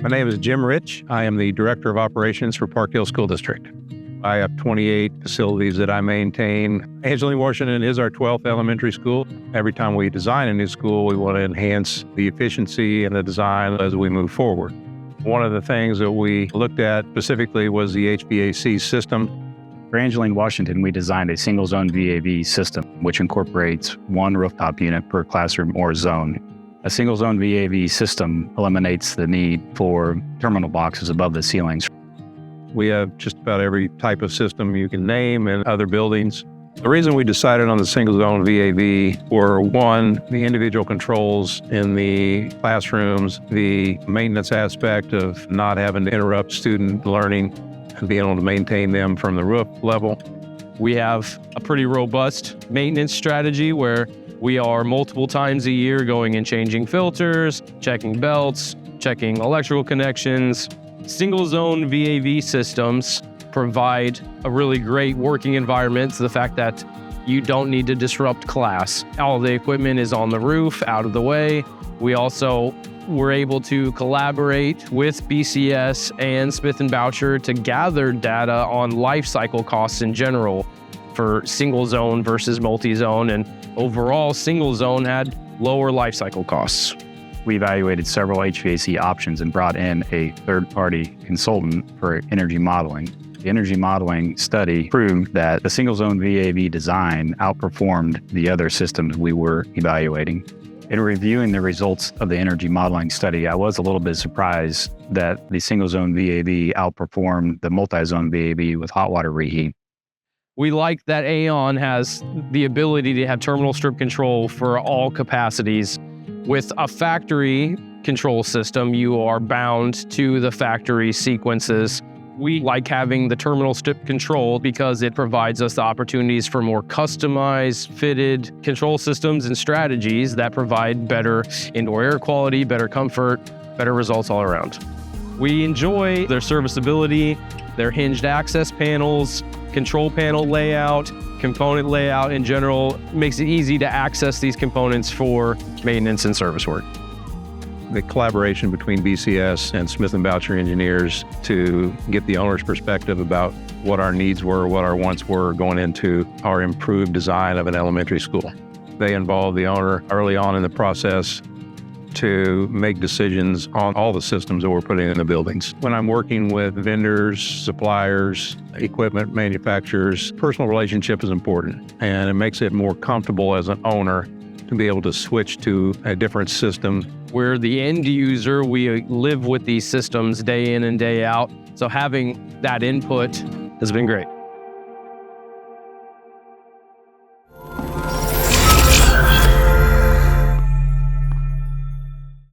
My name is Jim Rich. I am the Director of Operations for Park Hill School District. I have 28 facilities that I maintain. Angeline, Washington is our 12th elementary school. Every time we design a new school, we want to enhance the efficiency and the design as we move forward. One of the things that we looked at specifically was the HVAC system. For Angeline, Washington, we designed a single-zone VAV system, which incorporates one rooftop unit per classroom or zone. A single-zone VAV system eliminates the need for terminal boxes above the ceilings. We have just about every type of system you can name in other buildings. The reason we decided on the single-zone VAV were, one, the individual controls in the classrooms, the maintenance aspect of not having to interrupt student learning and being able to maintain them from the roof level. We have a pretty robust maintenance strategy where we are multiple times a year going and changing filters, checking belts, checking electrical connections. Single-zone VAV systems provide a really great working environment. The fact that you don't need to disrupt class. All the equipment is on the roof, out of the way. We also were able to collaborate with BCS and Smith & Boucher to gather data on life cycle costs in general for single zone versus multi-zone, and overall single zone had lower life cycle costs. We evaluated several HVAC options and brought in a third-party consultant for energy modeling. The energy modeling study proved that the single-zone VAV design outperformed the other systems we were evaluating. In reviewing the results of the energy modeling study, I was a little bit surprised that the single-zone VAV outperformed the multi-zone VAV with hot water reheat. We like that AAON has the ability to have terminal strip control for all capacities. With a factory control system, you are bound to the factory sequences. We like having the terminal strip control because it provides us the opportunities for more customized, fitted control systems and strategies that provide better indoor air quality, better comfort, better results all around. We enjoy their serviceability, their hinged access panels, control panel layout, component layout in general. Makes it easy to access these components for maintenance and service work. The collaboration between BCS and Smith & Boucher engineers to get the owner's perspective about what our needs were, what our wants were going into our improved design of an elementary school. They involved the owner early on in the process to make decisions on all the systems that we're putting in the buildings. When I'm working with vendors, suppliers, equipment manufacturers, personal relationship is important, and it makes it more comfortable as an owner to be able to switch to a different system. We're the end user. We live with these systems day in and day out. So having that input has been great.